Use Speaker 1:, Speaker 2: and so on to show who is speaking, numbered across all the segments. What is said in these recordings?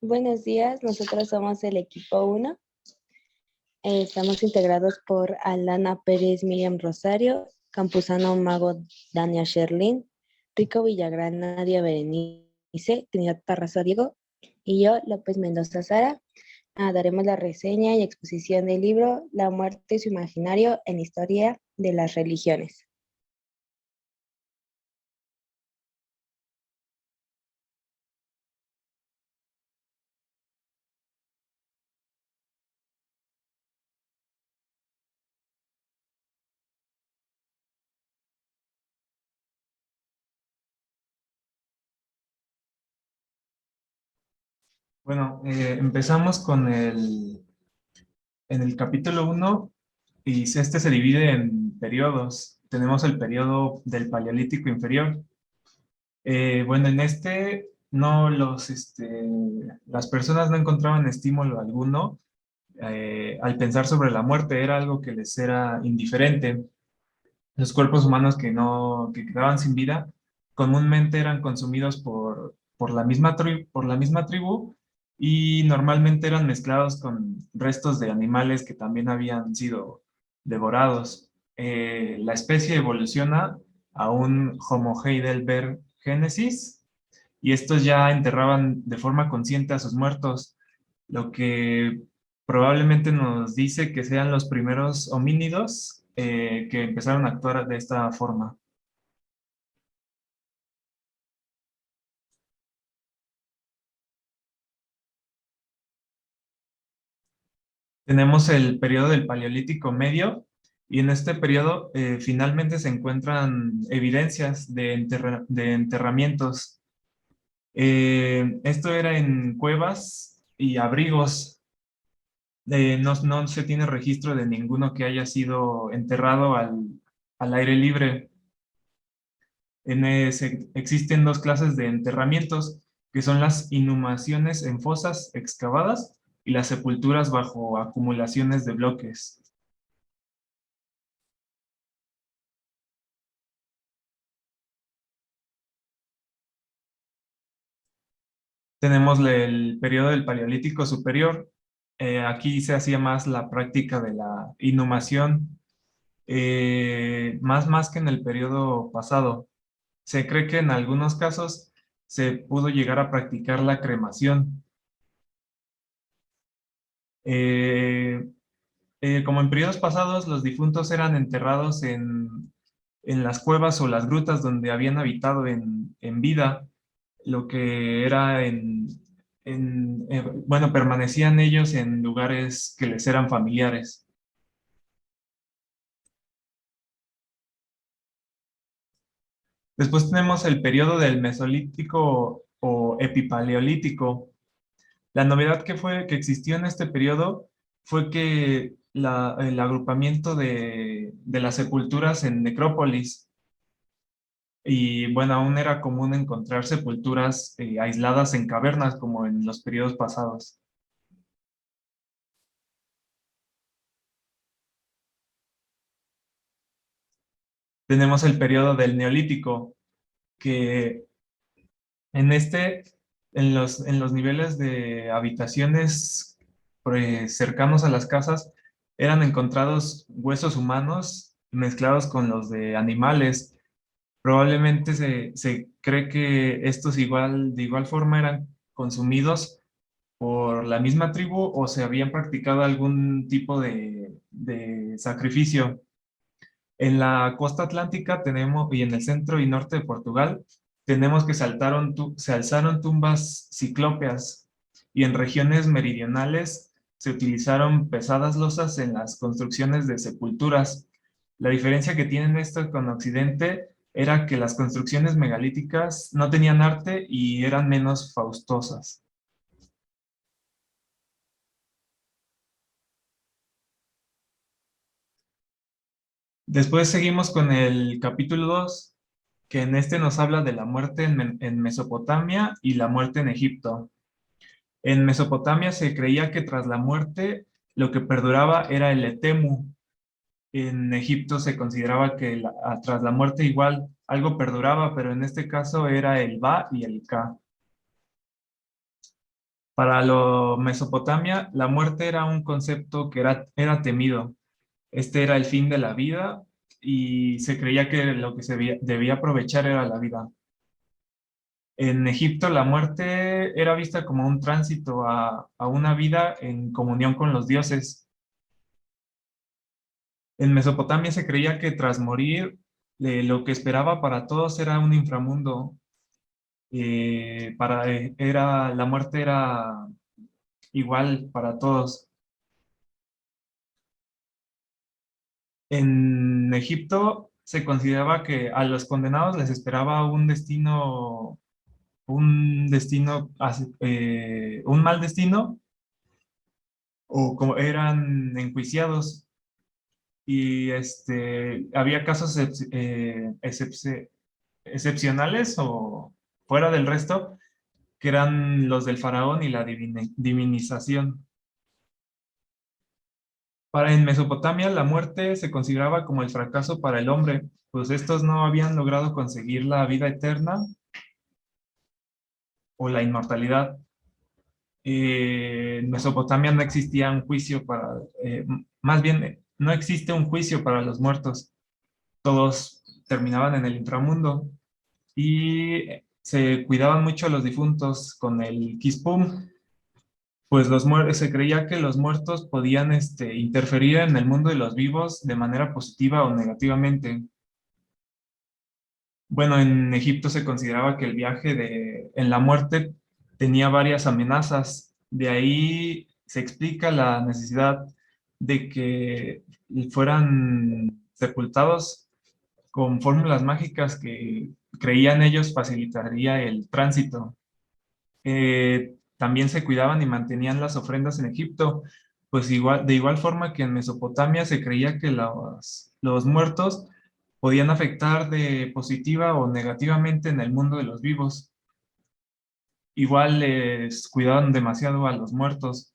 Speaker 1: Buenos días, nosotros somos el equipo 1. Estamos integrados por Alana Pérez, Miriam Rosario, Campuzano Mago, Dania Sherlin, Rico Villagrán, Nadia Berenice, Trinidad Parrazo Diego y yo, López Mendoza Sara. Daremos la reseña y exposición del libro La muerte y su imaginario en la historia de las religiones.
Speaker 2: Bueno, empezamos en el capítulo uno y este se divide en periodos. Tenemos el periodo del Paleolítico Inferior. Bueno, en este no las personas no encontraban estímulo alguno al pensar sobre la muerte, era algo que les era indiferente. Los cuerpos humanos que quedaban sin vida comúnmente eran consumidos por la por la misma tribu y normalmente eran mezclados con restos de animales que también habían sido devorados. La especie evoluciona a un Homo heidelberg génesis y estos ya enterraban de forma consciente a sus muertos, lo que probablemente nos dice que sean los primeros homínidos que empezaron a actuar de esta forma. Tenemos el periodo del Paleolítico Medio y en este periodo finalmente se encuentran evidencias de enterramientos. Esto era en cuevas y abrigos. No se tiene registro de ninguno que haya sido enterrado al aire libre. Existen dos clases de enterramientos, que son las inhumaciones en fosas excavadas y las sepulturas bajo acumulaciones de bloques. Tenemos el periodo del Paleolítico Superior. Aquí se hacía más la práctica de la inhumación, más que en el periodo pasado. Se cree que en algunos casos se pudo llegar a practicar la cremación. Eh, Como en periodos pasados, los difuntos eran enterrados en las cuevas o las grutas donde habían habitado en vida, lo que era bueno, permanecían ellos en lugares que les eran familiares. Después tenemos el periodo del Mesolítico o Epipaleolítico. La novedad que existió en este periodo fue que el agrupamiento de las sepulturas en necrópolis. Y bueno, aún era común encontrar sepulturas aisladas en cavernas como en los periodos pasados. Tenemos el periodo del Neolítico, que en en los niveles de habitaciones cercanos a las casas, eran encontrados huesos humanos mezclados con los de animales. Probablemente se cree que estos de igual forma eran consumidos por la misma tribu o se habían practicado algún tipo de sacrificio. En la costa atlántica tenemos, y en el centro y norte de Portugal, tenemos que se alzaron tumbas ciclópeas y en regiones meridionales se utilizaron pesadas losas en las construcciones de sepulturas. La diferencia que tienen esto con Occidente era que las construcciones megalíticas no tenían arte y eran menos faustosas. Después seguimos con el capítulo 2, que en este nos habla de la muerte en Mesopotamia y la muerte en Egipto. En Mesopotamia se creía que tras la muerte lo que perduraba era el etemu. En Egipto se consideraba que tras la muerte igual algo perduraba, pero en este caso era el Ba y el Ka. Para lo Mesopotamia, la muerte era un concepto que era temido. Este era el fin de la vida y se creía que lo que debía aprovechar era la vida. En Egipto, la muerte era vista como un tránsito a una vida en comunión con los dioses. En Mesopotamia se creía que tras morir, lo que esperaba para todos era un inframundo. La muerte era igual para todos. En Egipto se consideraba que a los condenados les esperaba un mal destino, o como eran enjuiciados. Y había casos excepcionales o fuera del resto, que eran los del faraón y la divinización. En Mesopotamia, la muerte se consideraba como el fracaso para el hombre, pues estos no habían logrado conseguir la vida eterna o la inmortalidad. En Mesopotamia no existía un juicio más bien, no existe un juicio para los muertos. Todos terminaban en el inframundo y se cuidaban mucho a los difuntos con el Kispum, pues se creía que los muertos podían interferir en el mundo de los vivos de manera positiva o negativamente. Bueno, en Egipto se consideraba que el viaje en la muerte tenía varias amenazas. De ahí se explica la necesidad de que fueran sepultados con fórmulas mágicas que creían ellos facilitaría el tránsito. También se cuidaban y mantenían las ofrendas en Egipto, pues de igual forma que en Mesopotamia se creía que los muertos podían afectar de positiva o negativamente en el mundo de los vivos. Igual les cuidaban demasiado a los muertos.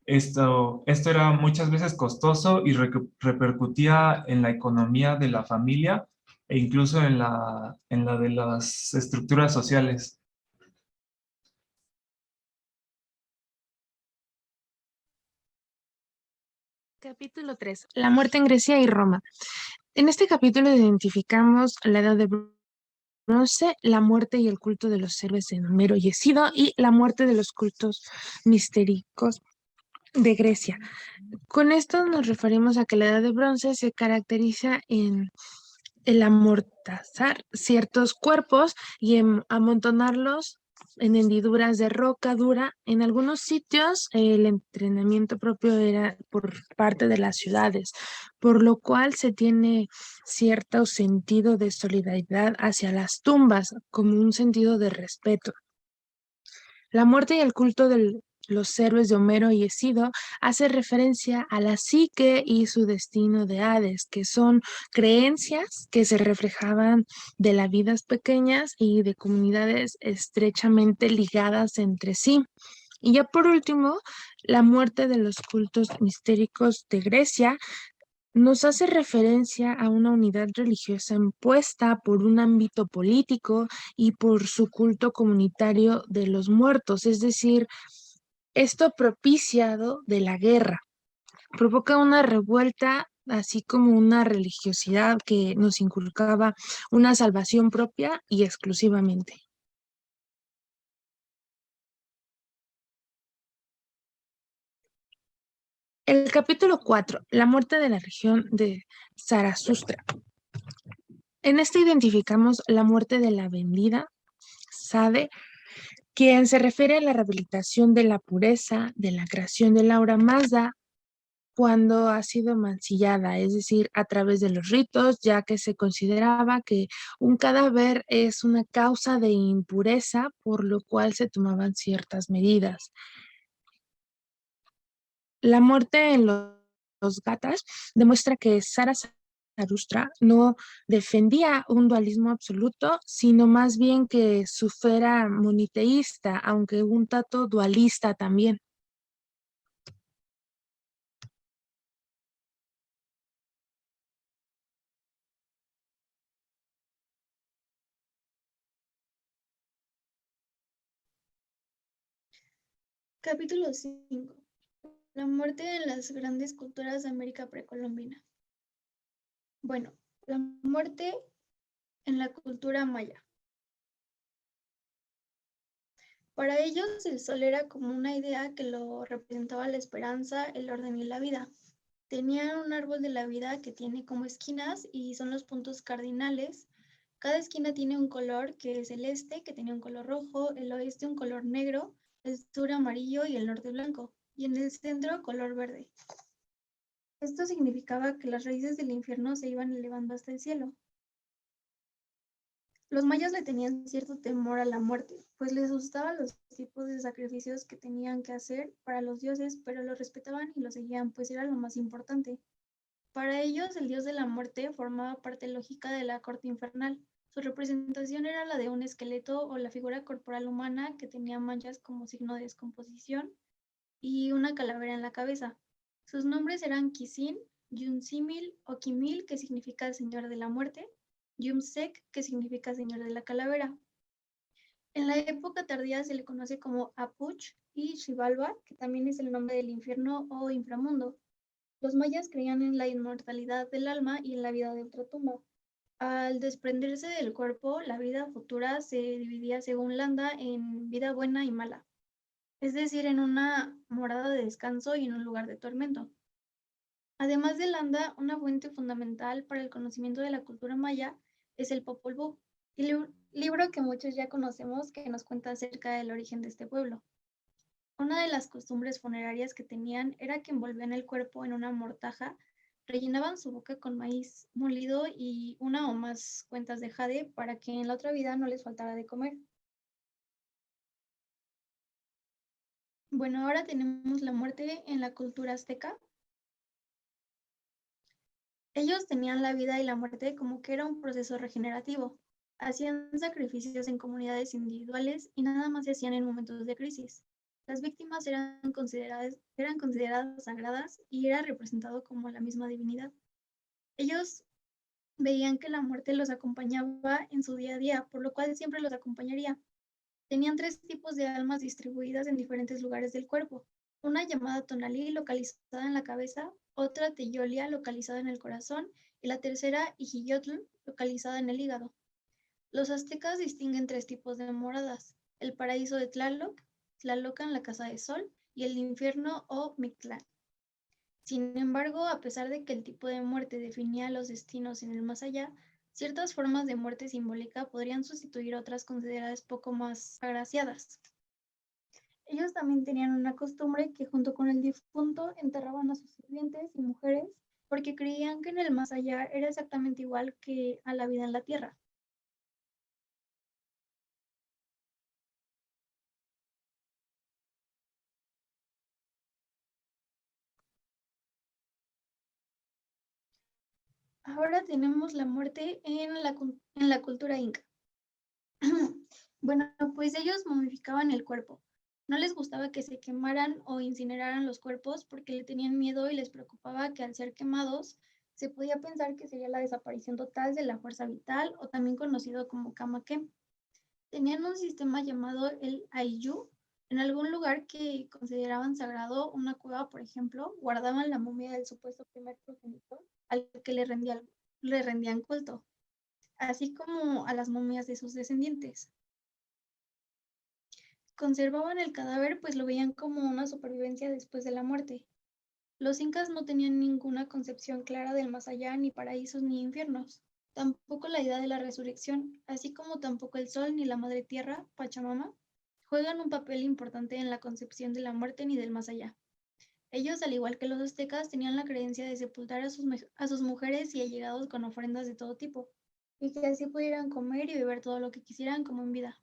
Speaker 2: Esto era muchas veces costoso y repercutía en la economía de la familia e incluso en la de las estructuras sociales.
Speaker 3: Capítulo 3. La muerte en Grecia y Roma. En este capítulo identificamos la edad de bronce, la muerte y el culto de los héroes de Homero y Hesíodo y la muerte de los cultos mistéricos de Grecia. Con esto nos referimos a que la edad de bronce se caracteriza en el amortazar ciertos cuerpos y en amontonarlos en hendiduras de roca dura. En algunos sitios el entrenamiento propio era por parte de las ciudades, por lo cual se tiene cierto sentido de solidaridad hacia las tumbas, como un sentido de respeto. La muerte y el culto de los héroes de Homero y Hesíodo hace referencia a la psique y su destino de Hades, que son creencias que se reflejaban de las vidas pequeñas y de comunidades estrechamente ligadas entre sí. Y ya por último, la muerte de los cultos mistéricos de Grecia nos hace referencia a una unidad religiosa impuesta por un ámbito político y por su culto comunitario de los muertos, es decir, esto propiciado de la guerra. Provoca una revuelta, así como una religiosidad que nos inculcaba una salvación propia y exclusivamente. El capítulo 4, la muerte de la región de Zaratustra. En este identificamos la muerte de la vendida, Sade, quien se refiere a la rehabilitación de la pureza, de la creación de la aura Mazda, cuando ha sido mancillada, es decir, a través de los ritos, ya que se consideraba que un cadáver es una causa de impureza, por lo cual se tomaban ciertas medidas. La muerte en los Gatas demuestra que Sara Sarustra no defendía un dualismo absoluto, sino más bien que su fe era moniteísta, aunque un tanto dualista también.
Speaker 4: Capítulo 5. La muerte en las grandes culturas de América precolombina. Bueno, la muerte en la cultura maya. Para ellos el sol era como una idea que lo representaba la esperanza, el orden y la vida. Tenían un árbol de la vida que tiene como esquinas y son los puntos cardinales. Cada esquina tiene un color, que es el este, que tenía un color rojo, el oeste un color negro, el sur amarillo y el norte blanco, y en el centro color verde. Esto significaba que las raíces del infierno se iban elevando hasta el cielo. Los mayas le tenían cierto temor a la muerte, pues les gustaban los tipos de sacrificios que tenían que hacer para los dioses, pero los respetaban y los seguían, pues era lo más importante. Para ellos, el dios de la muerte formaba parte lógica de la corte infernal. Su representación era la de un esqueleto o la figura corporal humana que tenía manchas como signo de descomposición y una calavera en la cabeza. Sus nombres eran Kisin, Yunsimil o Kimil, que significa señor de la muerte, Yumsek, que significa señor de la calavera. En la época tardía se le conoce como Apuch y Xibalba, que también es el nombre del infierno o inframundo. Los mayas creían en la inmortalidad del alma y en la vida de ultratumba. Al desprenderse del cuerpo, la vida futura se dividía según Landa en vida buena y mala, es decir, en una morada de descanso y en un lugar de tormento. Además de Landa, una fuente fundamental para el conocimiento de la cultura maya es el Popol Vuh, libro que muchos ya conocemos que nos cuenta acerca del origen de este pueblo. Una de las costumbres funerarias que tenían era que envolvían el cuerpo en una mortaja, rellenaban su boca con maíz molido y una o más cuentas de jade para que en la otra vida no les faltara de comer. Bueno, ahora tenemos la muerte en la cultura azteca. Ellos tenían la vida y la muerte como que era un proceso regenerativo. Hacían sacrificios en comunidades individuales y nada más se hacían en momentos de crisis. Las víctimas eran consideradas sagradas y era representado como la misma divinidad. Ellos veían que la muerte los acompañaba en su día a día, por lo cual siempre los acompañaría. Tenían tres tipos de almas distribuidas en diferentes lugares del cuerpo. Una llamada Tonalí, localizada en la cabeza, otra Teyolia, localizada en el corazón, y la tercera Ijiyotl, localizada en el hígado. Los aztecas distinguen tres tipos de moradas: el paraíso de Tlaloc, Tlalocan, la casa de sol, y el infierno o Mictlán. Sin embargo, a pesar de que el tipo de muerte definía los destinos en el más allá, ciertas formas de muerte simbólica podrían sustituir otras consideradas poco más agraciadas. Ellos también tenían una costumbre que junto con el difunto enterraban a sus sirvientes y mujeres porque creían que en el más allá era exactamente igual que a la vida en la tierra. Ahora tenemos la muerte en la cultura inca. Bueno, pues ellos momificaban el cuerpo. No les gustaba que se quemaran o incineraran los cuerpos porque le tenían miedo y les preocupaba que al ser quemados se podía pensar que sería la desaparición total de la fuerza vital o también conocido como Kamakem. Tenían un sistema llamado el Ayllu. En algún lugar que consideraban sagrado, una cueva, por ejemplo, guardaban la momia del supuesto primer progenitor al que le rendían culto, así como a las momias de sus descendientes. Conservaban el cadáver pues lo veían como una supervivencia después de la muerte. Los incas no tenían ninguna concepción clara del más allá, ni paraísos ni infiernos. Tampoco la idea de la resurrección, así como tampoco el sol ni la madre tierra, Pachamama, juegan un papel importante en la concepción de la muerte ni del más allá. Ellos, al igual que los aztecas, tenían la creencia de sepultar a sus mujeres y allegados con ofrendas de todo tipo, y que así pudieran comer y beber todo lo que quisieran como en vida.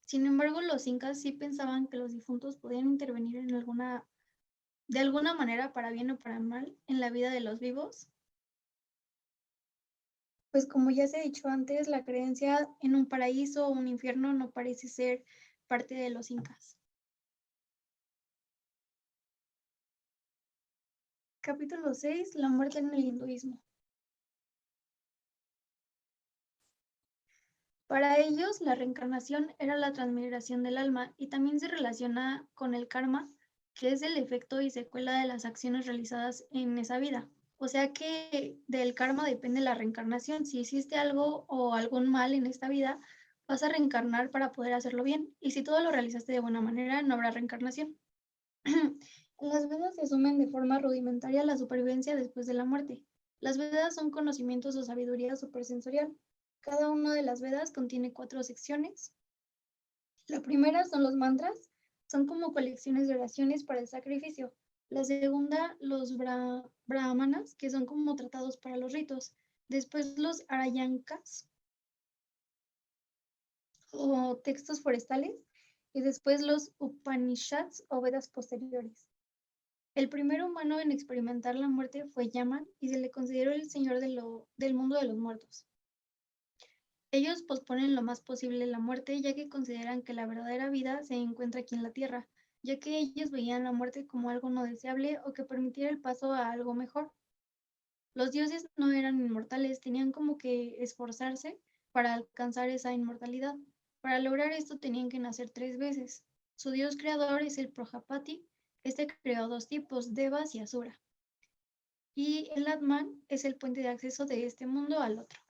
Speaker 4: Sin embargo, los incas sí pensaban que los difuntos podían intervenir de alguna manera, para bien o para mal, en la vida de los vivos. Pues como ya se ha dicho antes, la creencia en un paraíso o un infierno no parece ser parte de los incas. Capítulo 6. La muerte en el hinduismo. Para ellos, la reencarnación era la transmigración del alma y también se relaciona con el karma, que es el efecto y secuela de las acciones realizadas en esa vida. O sea que del karma depende la reencarnación. Si hiciste algo o algún mal en esta vida, vas a reencarnar para poder hacerlo bien. Y si todo lo realizaste de buena manera, no habrá reencarnación. En las Vedas se asumen de forma rudimentaria la supervivencia después de la muerte. Las Vedas son conocimientos o sabiduría supersensorial. Cada una de las Vedas contiene 4 secciones. La primera son los mantras, son como colecciones de oraciones para el sacrificio. La segunda, los brahmanas, que son como tratados para los ritos. Después los arayankas, o textos forestales. Y después los upanishads, o Vedas posteriores. El primer humano en experimentar la muerte fue Yaman y se le consideró el señor del mundo de los muertos. Ellos posponen lo más posible la muerte, ya que consideran que la verdadera vida se encuentra aquí en la tierra, ya que ellos veían la muerte como algo no deseable o que permitiera el paso a algo mejor. Los dioses no eran inmortales, tenían como que esforzarse para alcanzar esa inmortalidad. Para lograr esto tenían que nacer 3 veces. Su dios creador es el Prajapati. Este creó 2 tipos, Devas y Asura. Y el Atman es el puente de acceso de este mundo al otro.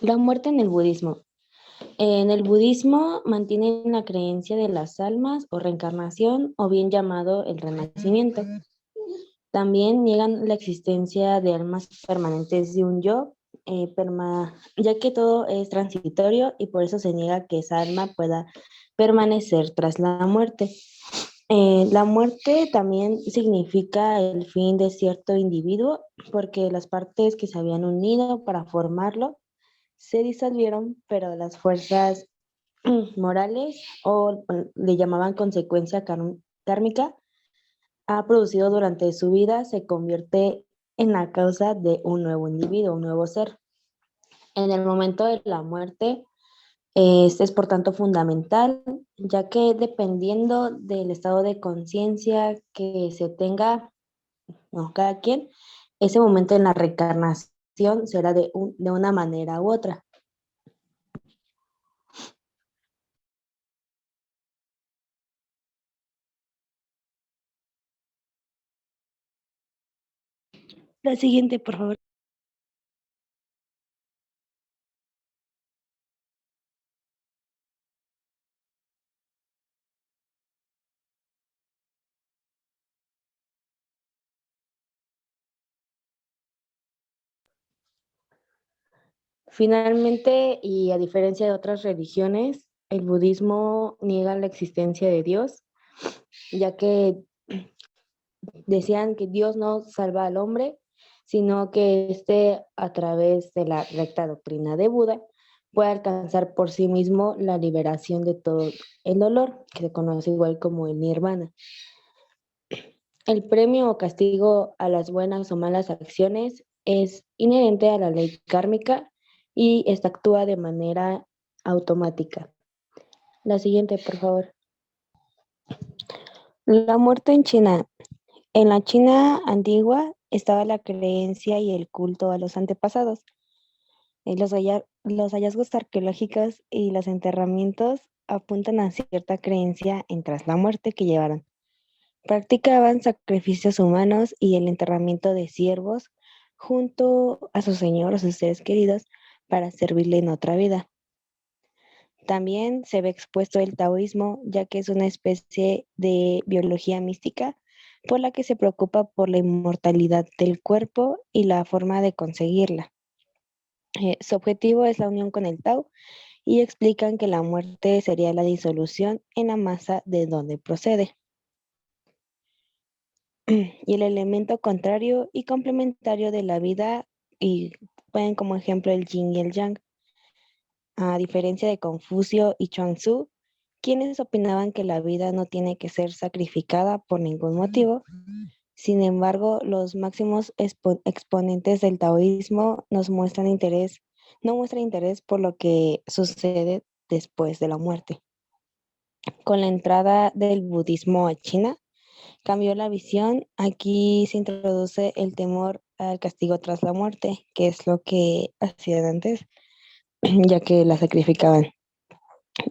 Speaker 1: La muerte en el budismo. En el budismo mantienen la creencia de las almas o reencarnación, o bien llamado el renacimiento. También niegan la existencia de almas permanentes de un yo, ya que todo es transitorio y por eso se niega que esa alma pueda permanecer tras la muerte. La muerte también significa el fin de cierto individuo, porque las partes que se habían unido para formarlo se disolvieron, pero las fuerzas morales, o le llamaban consecuencia kármica, ha producido durante su vida, se convierte en la causa de un nuevo individuo, un nuevo ser. En el momento de la muerte, este es por tanto fundamental, ya que dependiendo del estado de conciencia que se tenga, no, cada quien, ese momento en la reencarnación será de una manera u otra. La siguiente, por favor. Finalmente, y a diferencia de otras religiones, el budismo niega la existencia de Dios, ya que decían que Dios no salva al hombre, sino que éste, a través de la recta doctrina de Buda, puede alcanzar por sí mismo la liberación de todo el dolor, que se conoce igual como el nirvana. El premio o castigo a las buenas o malas acciones es inherente a la ley kármica y esta actúa de manera automática. La siguiente, por favor. La muerte en China. En la China antigua estaba la creencia y el culto a los antepasados. Los hallazgos arqueológicos y los enterramientos apuntan a cierta creencia en tras la muerte que llevaron. Practicaban sacrificios humanos y el enterramiento de ciervos junto a su señor o sus seres queridos para servirle en otra vida. También se ve expuesto el taoísmo, ya que es una especie de biología mística por la que se preocupa por la inmortalidad del cuerpo y la forma de conseguirla. Su objetivo es la unión con el Tao y explican que la muerte sería la disolución en la masa de donde procede. Y el elemento contrario y complementario de la vida, y ponen como ejemplo el yin y el yang. A diferencia de Confucio y Chuang-Tzu, quienes opinaban que la vida no tiene que ser sacrificada por ningún motivo. Sin embargo, los máximos exponentes del taoísmo no muestran interés por lo que sucede después de la muerte. Con la entrada del budismo a China, cambió la visión. Aquí se introduce el temor al castigo tras la muerte, que es lo que hacían antes, ya que la sacrificaban.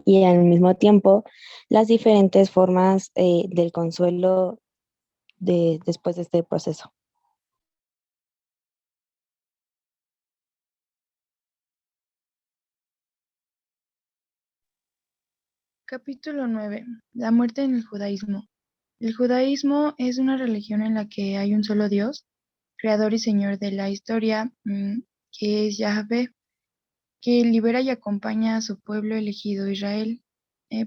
Speaker 1: Y al mismo tiempo, las diferentes formas del consuelo después de este proceso.
Speaker 5: Capítulo 9. La muerte en el judaísmo. El judaísmo es una religión en la que hay un solo Dios, creador y señor de la historia, que es Yahvé, que libera y acompaña a su pueblo elegido Israel.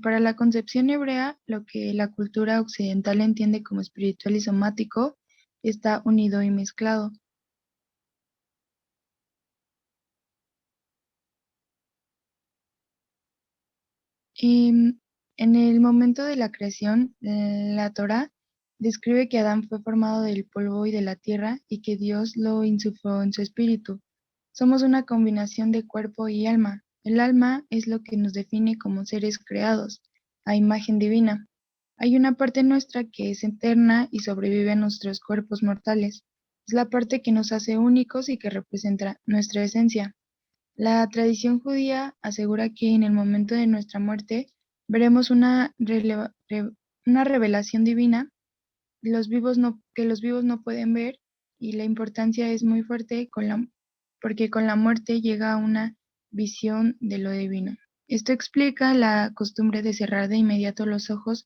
Speaker 5: Para la concepción hebrea, lo que la cultura occidental entiende como espiritual y somático está unido y mezclado. Em, en el momento de la creación, la Torá describe que Adán fue formado del polvo y de la tierra y que Dios lo insufló en su espíritu. Somos una combinación de cuerpo y alma. El alma es lo que nos define como seres creados, a imagen divina. Hay una parte nuestra que es eterna y sobrevive a nuestros cuerpos mortales. Es la parte que nos hace únicos y que representa nuestra esencia. La tradición judía asegura que en el momento de nuestra muerte veremos una revelación divina que los vivos no pueden ver, y la importancia es muy fuerte porque con la muerte llega una visión de lo divino. Esto explica la costumbre de cerrar de inmediato los ojos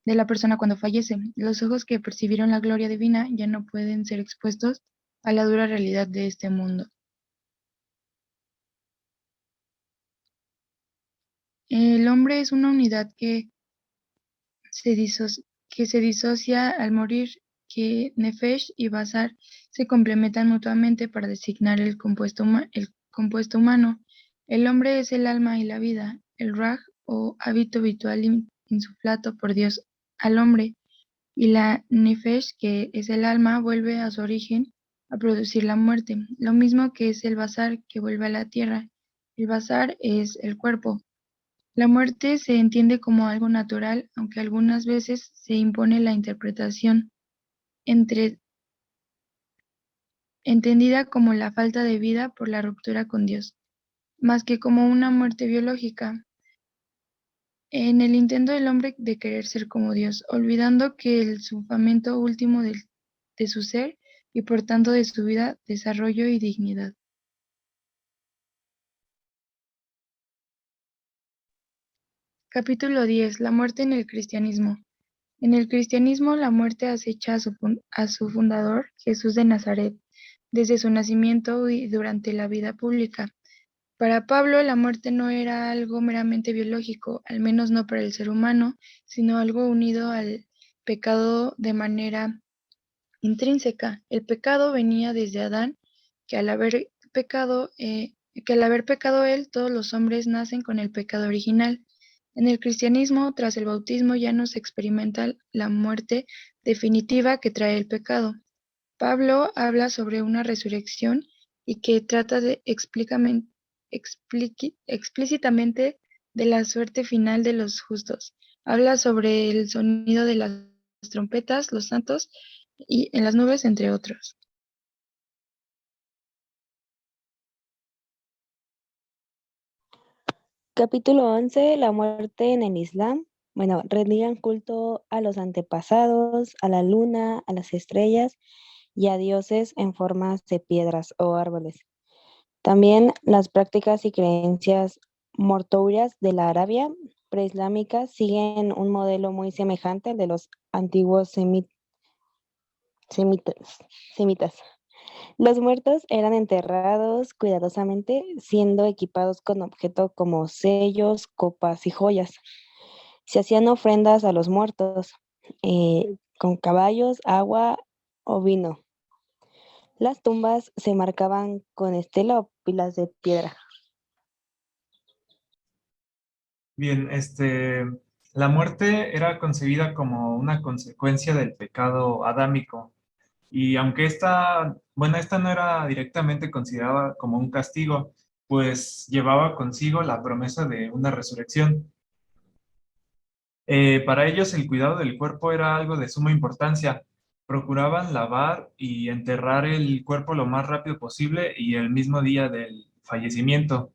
Speaker 5: de la persona cuando fallece. Los ojos que percibieron la gloria divina ya no pueden ser expuestos a la dura realidad de este mundo. El hombre es una unidad que se disocia al morir, que Nefesh y Basar se complementan mutuamente para designar el compuesto humano. El hombre es el alma y la vida, el Raj o hábito habitual insuflado por Dios al hombre, y la Nefesh, que es el alma, vuelve a su origen a producir la muerte, lo mismo que es el Basar, que vuelve a la tierra. El Basar es el cuerpo. La muerte se entiende como algo natural, aunque algunas veces se impone la interpretación entre- entendida como la falta de vida por la ruptura con Dios, más que como una muerte biológica, en el intento del hombre de querer ser como Dios, olvidando que el fundamento último de su ser y por tanto de su vida, desarrollo y dignidad. Capítulo 10. La muerte en el cristianismo. En el cristianismo, la muerte acecha a su fundador, Jesús de Nazaret, desde su nacimiento y durante la vida pública. Para Pablo, la muerte no era algo meramente biológico, al menos no para el ser humano, sino algo unido al pecado de manera intrínseca. El pecado venía desde Adán, que al haber pecado él, todos los hombres nacen con el pecado original. En el cristianismo, tras el bautismo, ya no se experimenta la muerte definitiva que trae el pecado. Pablo habla sobre una resurrección y que trata explícitamente de la suerte final de los justos. Habla sobre el sonido de las trompetas, los santos y en las nubes, entre otros.
Speaker 1: Capítulo 11. La muerte en el Islam. Bueno, rendían culto a los antepasados, a la luna, a las estrellas y a dioses en formas de piedras o árboles. También las prácticas y creencias mortuorias de la Arabia preislámica siguen un modelo muy semejante al de los antiguos semitas. semitas. Los muertos eran enterrados cuidadosamente, siendo equipados con objetos como sellos, copas y joyas. Se hacían ofrendas a los muertos con caballos, agua o vino. Las tumbas se marcaban con estela o pilas de piedra.
Speaker 2: Bien, la muerte era concebida como una consecuencia del pecado adámico. Y aunque esta no era directamente considerada como un castigo, pues llevaba consigo la promesa de una resurrección. Para ellos el cuidado del cuerpo era algo de suma importancia. Procuraban lavar y enterrar el cuerpo lo más rápido posible y el mismo día del fallecimiento.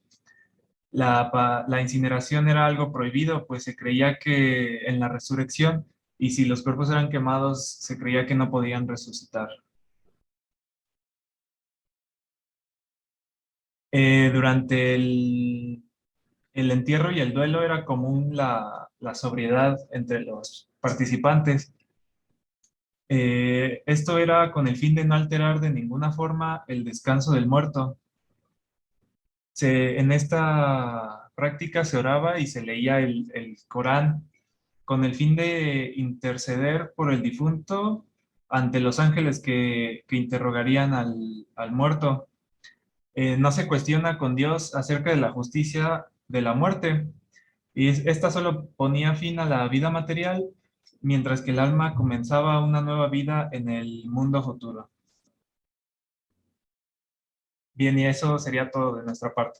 Speaker 2: La incineración era algo prohibido, pues se creía que en la resurrección, y si los cuerpos eran quemados, se creía que no podían resucitar. Durante el entierro y el duelo era común la sobriedad entre los participantes. Esto era con el fin de no alterar de ninguna forma el descanso del muerto. En esta práctica se oraba y se leía el Corán con el fin de interceder por el difunto ante los ángeles que interrogarían al muerto. No se cuestiona con Dios acerca de la justicia de la muerte, y esta solo ponía fin a la vida material, mientras que el alma comenzaba una nueva vida en el mundo futuro. Bien, y eso sería todo de nuestra parte.